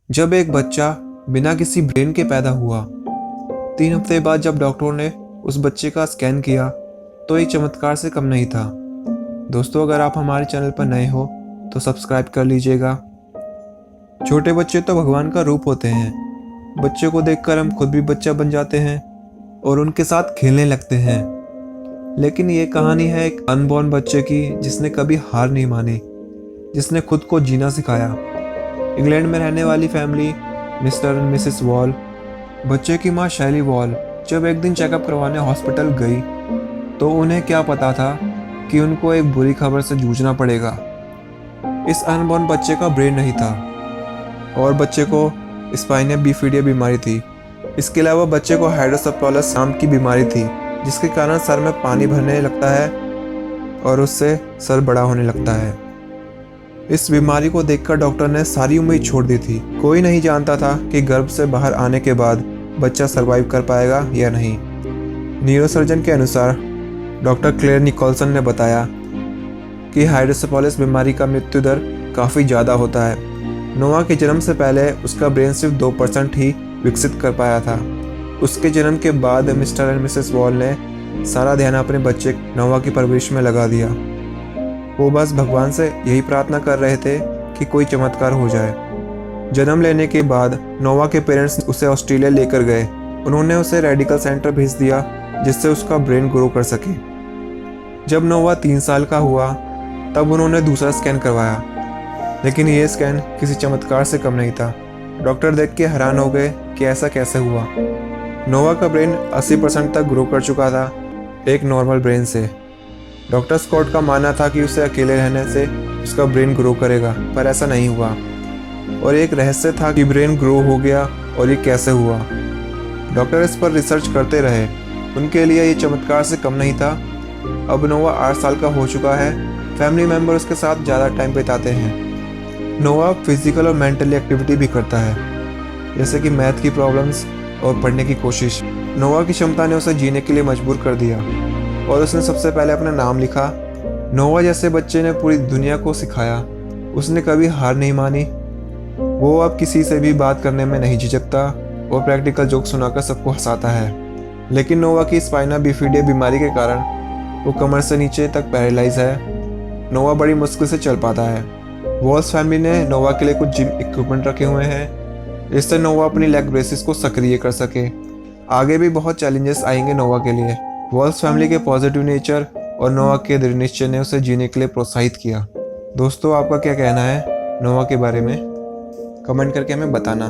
जब एक बच्चा बिना किसी ब्रेन के पैदा हुआ, 3 हफ्ते बाद जब डॉक्टरों ने उस बच्चे का स्कैन किया तो एक चमत्कार से कम नहीं था। दोस्तों, अगर आप हमारे चैनल पर नए हो तो सब्सक्राइब कर लीजिएगा। छोटे बच्चे तो भगवान का रूप होते हैं। बच्चों को देखकर हम खुद भी बच्चा बन जाते हैं और उनके साथ खेलने लगते हैं। लेकिन ये कहानी है एक अनबॉर्न बच्चे की जिसने कभी हार नहीं मानी, जिसने खुद को जीना सिखाया। इंग्लैंड में रहने वाली family mister and Mrs wall, बच्चे की मां शैली वॉल जब एक दिन चेकअप करवाने हॉस्पिटल गई तो उन्हें क्या पता था कि उनको एक बुरी खबर से जूझना पड़ेगा। इस अनबॉर्न बच्चे का ब्रेन नहीं था और बच्चे को स्पाइना बिफिडिया बीमारी थी। इसके अलावा बच्चे को हाइड्रोसेफेलस नाम की बीमारी थी, जिसके कारण सर में पानी भरने लगता है और उससे सर बड़ा होने लगता है। इस बीमारी को देखकर डॉक्टर ने सारी उम्मीद छोड़ दी थी। कोई नहीं जानता था कि गर्भ से बाहर आने के बाद बच्चा सरवाइव कर पाएगा या नहीं। न्यूरोसर्जन के अनुसार डॉक्टर क्लेयर निकोलसन ने बताया कि हाइड्रोसेफेलस बीमारी का मृत्यु दर काफ़ी ज़्यादा होता है। नोआ के जन्म से पहले उसका ब्रेन सिर्फ 2% ही विकसित कर पाया था। उसके जन्म के बाद मिस्टर एंड मिसेस वॉल ने सारा ध्यान अपने बच्चे नोआ की परवरिश में लगा दिया। वो बस भगवान से यही प्रार्थना कर रहे थे कि कोई चमत्कार हो जाए। जन्म लेने के बाद नोआ के पेरेंट्स उसे ऑस्ट्रेलिया लेकर गए। उन्होंने उसे रेडिकल सेंटर भेज दिया जिससे उसका ब्रेन ग्रो कर सके। जब नोआ 3 साल का हुआ तब उन्होंने दूसरा स्कैन करवाया, लेकिन ये स्कैन किसी चमत्कार से कम नहीं था। डॉक्टर देख के हैरान हो गए कि ऐसा कैसे हुआ। नोआ का ब्रेन 80% तक ग्रो कर चुका था, एक नॉर्मल ब्रेन से। डॉक्टर स्कॉट का मानना था कि उसे अकेले रहने से उसका ब्रेन ग्रो करेगा, पर ऐसा नहीं हुआ। और एक रहस्य था कि ब्रेन ग्रो हो गया और ये कैसे हुआ। डॉक्टर इस पर रिसर्च करते रहे। उनके लिए ये चमत्कार से कम नहीं था। अब नोआ 8 साल का हो चुका है। फैमिली मेम्बर उसके साथ ज़्यादा टाइम बिताते हैं। नोआ फिजिकल और मेंटली एक्टिविटी भी करता है, जैसे कि मैथ की प्रॉब्लम्स और पढ़ने की कोशिश। नोआ की क्षमता ने उसे जीने के लिए मजबूर कर दिया और उसने सबसे पहले अपना नाम लिखा। नोआ जैसे बच्चे ने पूरी दुनिया को सिखाया। उसने कभी हार नहीं मानी। वो अब किसी से भी बात करने में नहीं झिझकता और प्रैक्टिकल जोक सुनाकर सबको हंसाता है। लेकिन नोआ की स्पाइना बिफिडिया बीमारी के कारण वो कमर से नीचे तक पैरालाइज है। नोआ बड़ी मुश्किल से चल पाता है। वॉल्स फैमिली ने नोआ के लिए कुछ जिम इक्विपमेंट रखे हुए हैं जिससे नोआ अपनी लेग ब्रेसेस को सक्रिय कर सके। आगे भी बहुत चैलेंजेस आएंगे नोआ के लिए। वॉल्स फैमिली के पॉजिटिव नेचर और नोआ के दृढ़ निश्चय ने उसे जीने के लिए प्रोत्साहित किया। दोस्तों, आपका क्या कहना है नोआ के बारे में? कमेंट करके हमें बताना।